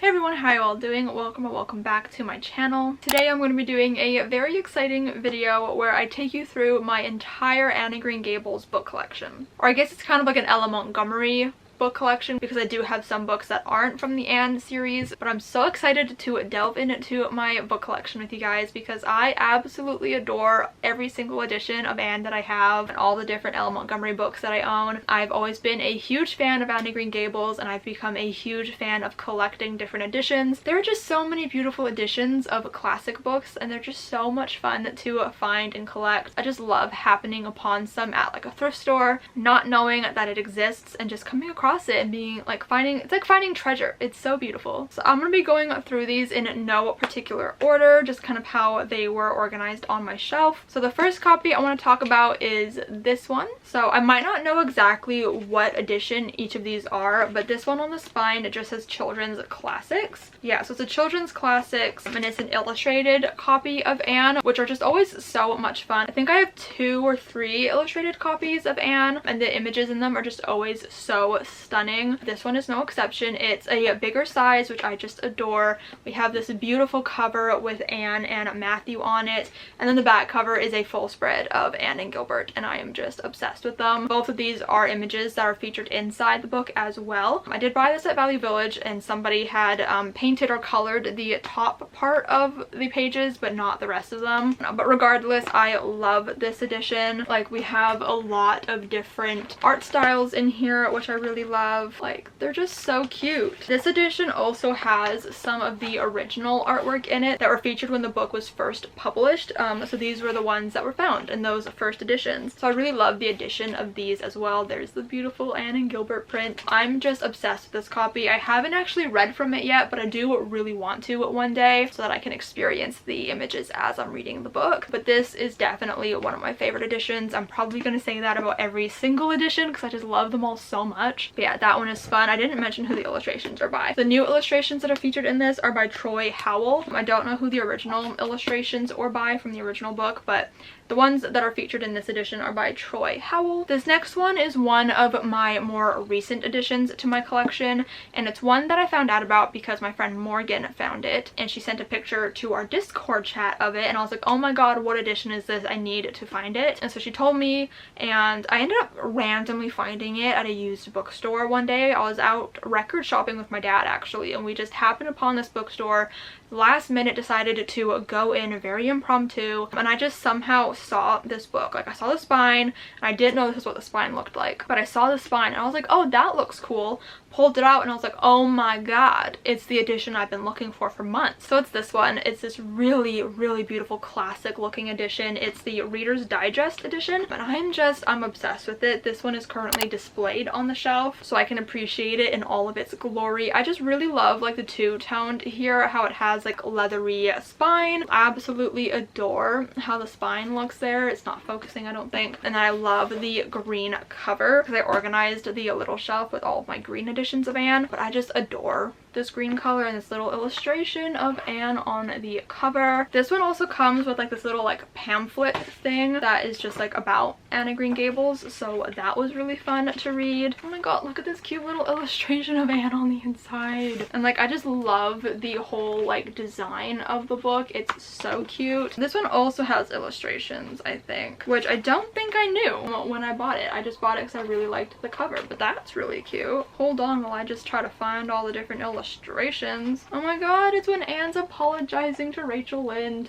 Hey everyone, how are you all doing? Welcome or welcome back to my channel. Today I'm going to be doing a very exciting video where I take you through my entire Anne of Green Gables book collection. Or I guess it's kind of like an Ella Montgomery book collection because I do have some books that aren't from the Anne series, but I'm so excited to delve into my book collection with you guys because I absolutely adore every single edition of Anne that I have and all the different Ella Montgomery books that I own. I've always been a huge fan of Anne of Green Gables and I've become a huge fan of collecting different editions. There are just so many beautiful editions of classic books and they're just so much fun to find and collect. I just love happening upon some at like a thrift store, not knowing that it exists and just coming across it and being like it's like finding treasure. It's so beautiful. So I'm gonna be going through these in no particular order, just kind of how they were organized on my shelf. So the first copy I want to talk about is this one. So I might not know exactly what edition each of these are, but this one on the spine, it just says children's classics. Yeah, so it's a children's classics and it's an illustrated copy of Anne, which are just always so much fun. I think I have 2 or 3 illustrated copies of Anne and the images in them are just always so stunning. This one is no exception. It's a bigger size, which I just adore. We have this beautiful cover with Anne and Matthew on it, and then the back cover is a full spread of Anne and Gilbert, and I am just obsessed with them. Both of these are images that are featured inside the book as well. I did buy this at Value Village and somebody had painted or colored the top part of the pages but not the rest of them. But regardless, I love this edition. Like, we have a lot of different art styles in here, which I really love. Like, they're just so cute. This edition also has some of the original artwork in it that were featured when the book was first published. So these were the ones that were found in those first editions. So I really love the addition of these as well. There's the beautiful Anne and Gilbert print. I'm just obsessed with this copy. I haven't actually read from it yet, but I do really want to one day so that I can experience the images as I'm reading the book. But this is definitely one of my favorite editions. I'm probably going to say that about every single edition because I just love them all so much. But yeah, that one is fun. I didn't mention who the illustrations are by. The new illustrations that are featured in this are by Troy Howell. I don't know who the original illustrations were by from the original book, but the ones that are featured in this edition are by Troy Howell. This next one is one of my more recent additions to my collection, and it's one that I found out about because my friend Morgan found it, and she sent a picture to our Discord chat of it, and I was like, oh my god, what edition is this? I need to find it. And so she told me, and I ended up randomly finding it at a used bookstore one day. I was out record shopping with my dad actually, and we just happened upon this bookstore. Last minute decided to go in very impromptu, and I just somehow saw this book. Like, I saw the spine and I didn't know this is what the spine looked like, but I saw the spine and I was like, oh, that looks cool. Pulled it out and I was like, oh my god, it's the edition I've been looking for months. So it's this one. It's this really beautiful classic looking edition. It's the Reader's Digest edition, and I'm obsessed with it. This one is currently displayed on the shelf so I can appreciate it in all of its glory. I just really love like the two-toned here, how it has like leathery spine. I absolutely adore how the spine looks there. It's not focusing, I don't think. And then I love the green cover because I organized the little shelf with all of my green editions of Anne, but I just adore this green color and this little illustration of Anne on the cover. This one also comes with like this little like pamphlet thing that is just like about Anne of Green Gables, so that was really fun to read. Oh my god, look at this cute little illustration of Anne on the inside. And like, I just love the whole like design of the book. It's so cute. This one also has illustrations, I think, which I don't think I knew when I bought it. I just bought it because I really liked the cover, but that's really cute. Hold on while I just try to find all the different illustrations. Oh my god, it's when Anne's apologizing to Rachel Lynde.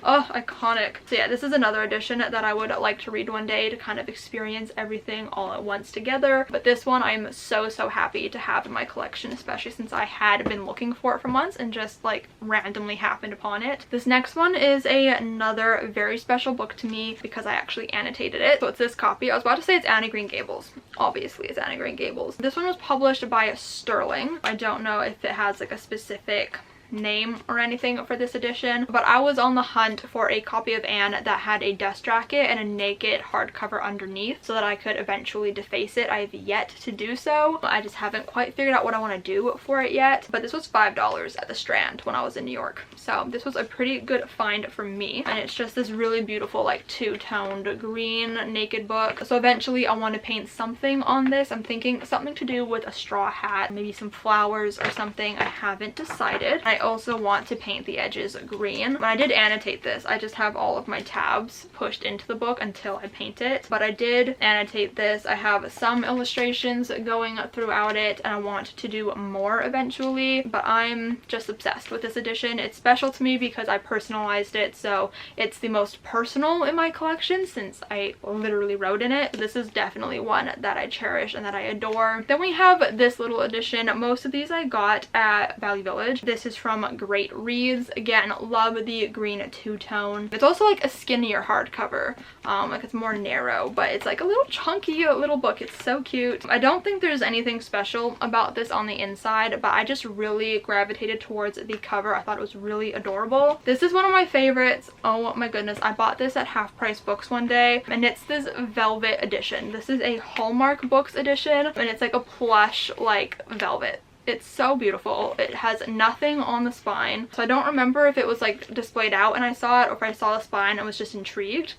Oh, iconic. So yeah, this is another edition that I would like to read one day to kind of experience everything all at once together. But this one I'm so happy to have in my collection, especially since I had been looking for it for months and just like randomly happened upon it. This next one is another very special book to me because I actually annotated it. So it's this copy. I was about to say it's Anne of Green Gables. Obviously it's Anne of Green Gables. This one was published by Sterling. I don't know if it has like a specific name or anything for this edition, but I was on the hunt for a copy of Anne that had a dust jacket and a naked hardcover underneath so that I could eventually deface it. I have yet to do so. I just haven't quite figured out what I want to do for it yet, but this was $5 at the Strand when I was in New York, so this was a pretty good find for me. And it's just this really beautiful like two-toned green naked book. So eventually I want to paint something on this. I'm thinking something to do with a straw hat, maybe some flowers or something. I haven't decided. I also want to paint the edges green. When I did annotate this, I just have all of my tabs pushed into the book until I paint it, but I did annotate this. I have some illustrations going throughout it and I want to do more eventually, but I'm just obsessed with this edition. It's special to me because I personalized it, so it's the most personal in my collection since I literally wrote in it. This is definitely one that I cherish and that I adore. Then we have this little edition. Most of these I got at Value Village. This is from Great Reads. Again, love the green two-tone. It's also like a skinnier hardcover, like it's more narrow, but it's like a little chunky little book. It's so cute. I don't think there's anything special about this on the inside, but I just really gravitated towards the cover. I thought it was really adorable. This is one of my favorites. Oh my goodness, I bought this at Half Price Books one day, and it's this velvet edition. This is a Hallmark Books edition, and it's like a plush like velvet. It's so beautiful. It has nothing on the spine, so I don't remember if it was like displayed out and I saw it or if I saw the spine and was just intrigued.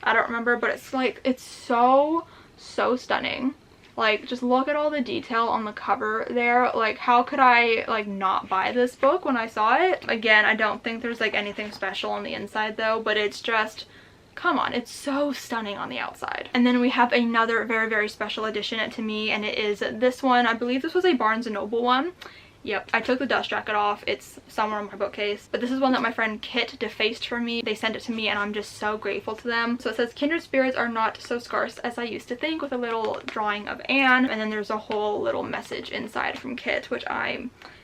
I don't remember, but it's like, it's so stunning. Like, just look at all the detail on the cover there. Like, how could I like not buy this book when I saw it? Again, I don't think there's like anything special on the inside though, but it's just, come on, it's so stunning on the outside. And then we have another very special edition to me, and it is this one. I believe this was a Barnes & Noble one. Yep, I took the dust jacket off. It's somewhere on my bookcase. But this is one that my friend Kit defaced for me. They sent it to me and I'm just so grateful to them. So it says, kindred spirits are not so scarce as I used to think, with a little drawing of Anne. And then there's a whole little message inside from Kit, which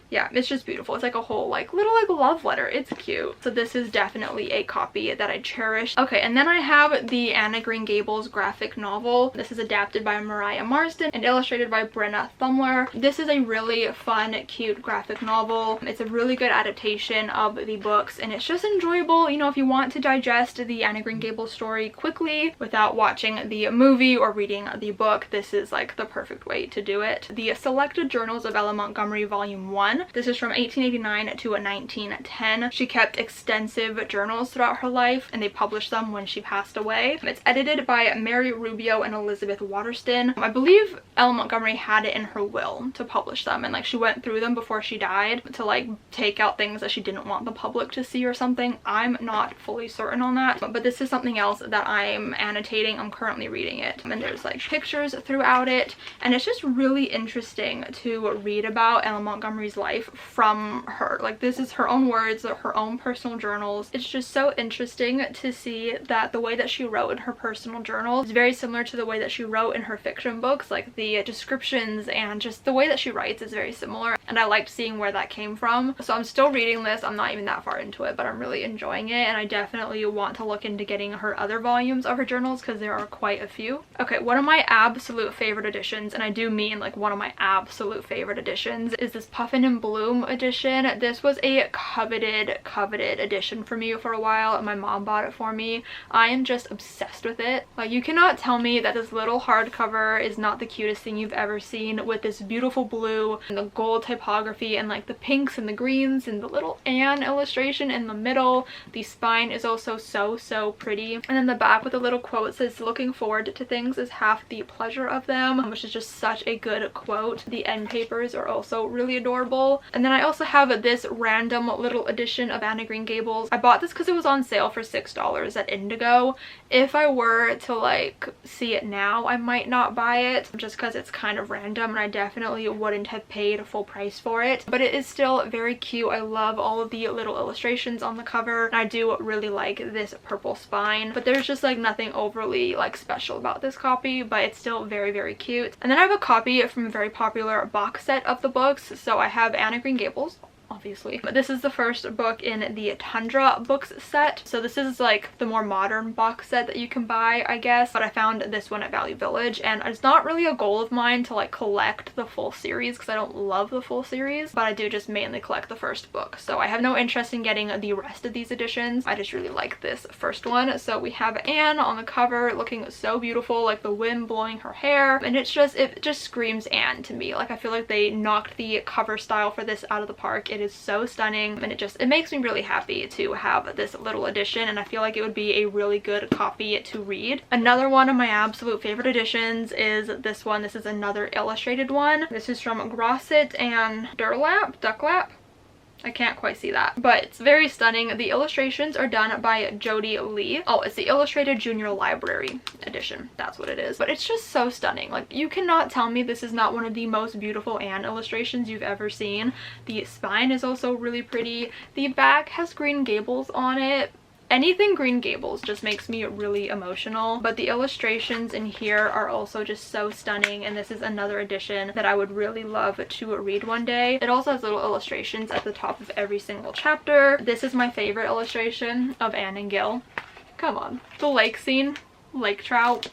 yeah, it's just beautiful. It's like a whole like little like love letter. It's cute. So this is definitely a copy that I cherish. Okay, and then I have the Anne of Green Gables graphic novel. This is adapted by Mariah Marsden and illustrated by Brenna Thumler. This is a really fun, cute graphic novel. It's a really good adaptation of the books, and it's just enjoyable. You know, if you want to digest the Anne of Green Gables story quickly without watching the movie or reading the book, this is like the perfect way to do it. The Selected Journals of Ella Montgomery Volume 1. This is from 1889 to 1910. She kept extensive journals throughout her life, and they published them when she passed away. It's edited by Mary Rubio and Elizabeth Waterston. I believe Ella Montgomery had it in her will to publish them, and like she went through them before she died to like take out things that she didn't want the public to see or something. I'm not fully certain on that, but this is something else that I'm annotating. I'm currently reading it, and there's like pictures throughout it, and it's just really interesting to read about Ella Montgomery's life from her. Like, this is her own words, her own personal journals. It's just so interesting to see that the way that she wrote in her personal journals is very similar to the way that she wrote in her fiction books. Like, the descriptions and just the way that she writes is very similar, and I liked seeing where that came from. So I'm still reading this. I'm not even that far into it, but I'm really enjoying it, and I definitely want to look into getting her other volumes of her journals because there are quite a few. Okay, one of my absolute favorite editions, and I do mean like one of my absolute favorite editions, is this Puffin and Bloom edition. This was a coveted edition for me for a while, and my mom bought it for me. I am just obsessed with it. Like, you cannot tell me that this little hardcover is not the cutest thing you've ever seen, with this beautiful blue and the gold typography and like the pinks and the greens and the little Anne illustration in the middle. The spine is also so pretty, and then the back with a little quote says, looking forward to things is half the pleasure of them, which is just such a good quote. The end papers are also really adorable. And then I also have this random little edition of Anne of Green Gables. I bought this because it was on sale for $6 at Indigo. If I were to like see it now, I might not buy it just because it's kind of random, and I definitely wouldn't have paid full price for it, but it is still very cute. I love all of the little illustrations on the cover, and I do really like this purple spine, but there's just like nothing overly like special about this copy, but it's still very cute. And then I have a copy from a very popular box set of the books. So I have Anne of Green Gables, obviously. But this is the first book in the Tundra books set. So this is like the more modern box set that you can buy, I guess. But I found this one at Value Village, and it's not really a goal of mine to like collect the full series because I don't love the full series, but I do just mainly collect the first book. So I have no interest in getting the rest of these editions. I just really like this first one. So we have Anne on the cover looking so beautiful, like the wind blowing her hair, and it just screams Anne to me. Like I feel like they knocked the cover style for this out of the park. It is so stunning, and it makes me really happy to have this little edition, and I feel like it would be a really good copy to read. Another one of my absolute favorite editions is this one. This is another illustrated one. This is from Grosset and Ducklap. I can't quite see that, but it's very stunning. The illustrations are done by Jody Lee. Oh, it's the Illustrated Junior Library edition. That's what it is. But it's just so stunning. Like, you cannot tell me this is not one of the most beautiful Anne illustrations you've ever seen. The spine is also really pretty. The back has Green Gables on it. Anything Green Gables just makes me really emotional, but the illustrations in here are also just so stunning, and this is another edition that I would really love to read one day. It also has little illustrations at the top of every single chapter. This is my favorite illustration of Anne and Gil. Come on. The lake scene, lake trout.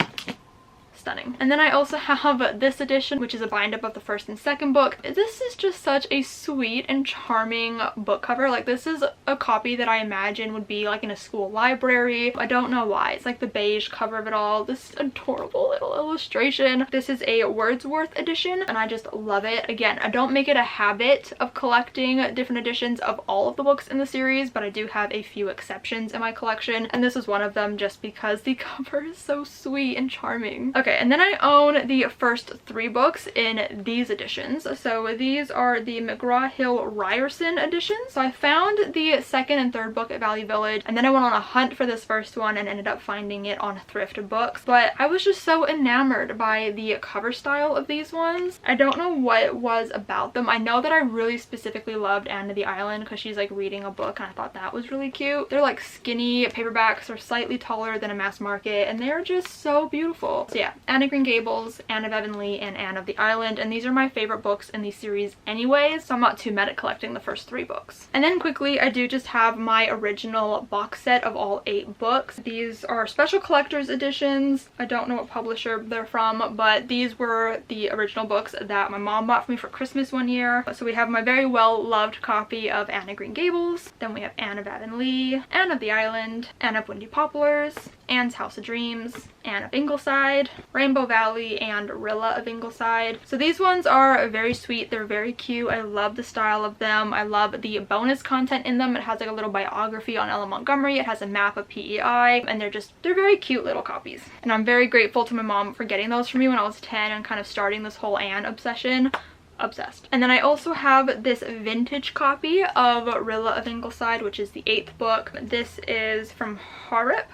Stunning. And then I also have this edition, which is a bind up of the first and second book. This is just such a sweet and charming book cover. Like, this is a copy that I imagine would be like in a school library. I don't know why. It's like the beige cover of it all. This adorable little illustration. This is a Wordsworth edition, and I just love it. Again, I don't make it a habit of collecting different editions of all of the books in the series, but I do have a few exceptions in my collection, and this is one of them just because the cover is so sweet and charming. Okay, and then I own the first 3 books in these editions. So these are the McGraw-Hill Ryerson editions. So I found the second and third book at Value Village, and then I went on a hunt for this first one and ended up finding it on Thrift Books. But I was just so enamored by the cover style of these ones. I don't know what it was about them. I know that I really specifically loved Anne of the Island because she's like reading a book, and I thought that was really cute. They're like skinny paperbacks, are slightly taller than a mass market, and they're just so beautiful. So yeah, Anne of Green Gables, Anne of Avonlea, and Anne of the Island, and these are my favorite books in the series anyways, so I'm not too mad at collecting the first 3 books. And then quickly, I do just have my original box set of all 8 books. These are special collector's editions. I don't know what publisher they're from, but these were the original books that my mom bought for me for Christmas one year. So we have my very well loved copy of Anne of Green Gables, then we have Anne of Avonlea, Anne of the Island, Anne of Windy Poplars, Anne's House of Dreams, Anne of Ingleside, Rainbow Valley, and Rilla of Ingleside. So these ones are very sweet. They're very cute. I love the style of them. I love the bonus content in them. It has like a little biography on Ella Montgomery. It has a map of PEI, and they're very cute little copies. And I'm very grateful to my mom for getting those for me when I was 10 and kind of starting this whole Anne obsession. Obsessed. And then I also have this vintage copy of Rilla of Ingleside, which is the 8th book. This is from Harrop.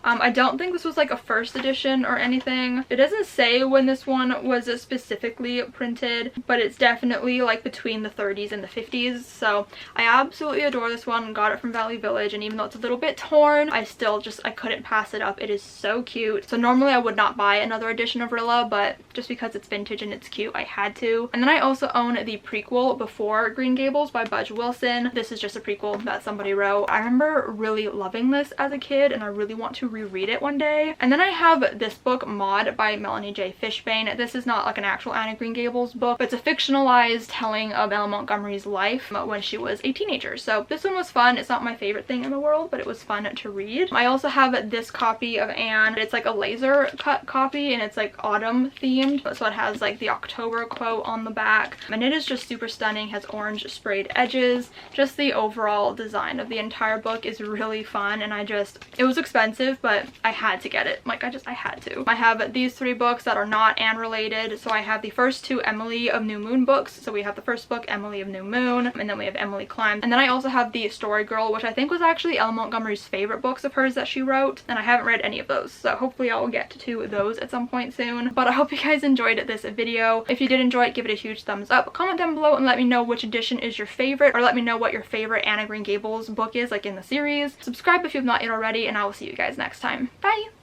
I don't think this was like a first edition or anything. It doesn't say when this one was specifically printed, but it's definitely like between the 30s and the 50s. So I absolutely adore this one. Got it from Value Village, and even though it's a little bit torn, I couldn't pass it up. It is so cute. So normally I would not buy another edition of Rilla, but just because it's vintage and it's cute, I had to. And then I also own the prequel Before Green Gables by Budge Wilson. This is just a prequel that somebody wrote. I remember really loving this as a kid, and I really want to reread it one day. And then I have this book, Maud, by Melanie J. Fishbane. This is not like an actual Anne of Green Gables book, but it's a fictionalized telling of Ella Montgomery's life when she was a teenager. So this one was fun. It's not my favorite thing in the world, but it was fun to read. I also have this copy of Anne. It's like a laser cut copy, and it's like autumn themed. So it has like the October quote on the back, and it is just super stunning. Has orange sprayed edges. Just the overall design of the entire book is really fun, and it was expensive, but I had to get it. Like, I had to. I have these 3 books that are not Anne related. So I have the first 2 Emily of New Moon books. So we have the first book, Emily of New Moon, and then we have Emily Climb. And then I also have the Story Girl, which I think was actually Ella Montgomery's favorite books of hers that she wrote, and I haven't read any of those. So hopefully I will get to those at some point soon. But I hope you guys enjoyed this video. If you did enjoy it, give it a huge thumbs up. Comment down below and let me know which edition is your favorite, or let me know what your favorite Anne of Green Gables book is, like in the series. Subscribe if you have not yet already, and I will see you guys next time. Bye!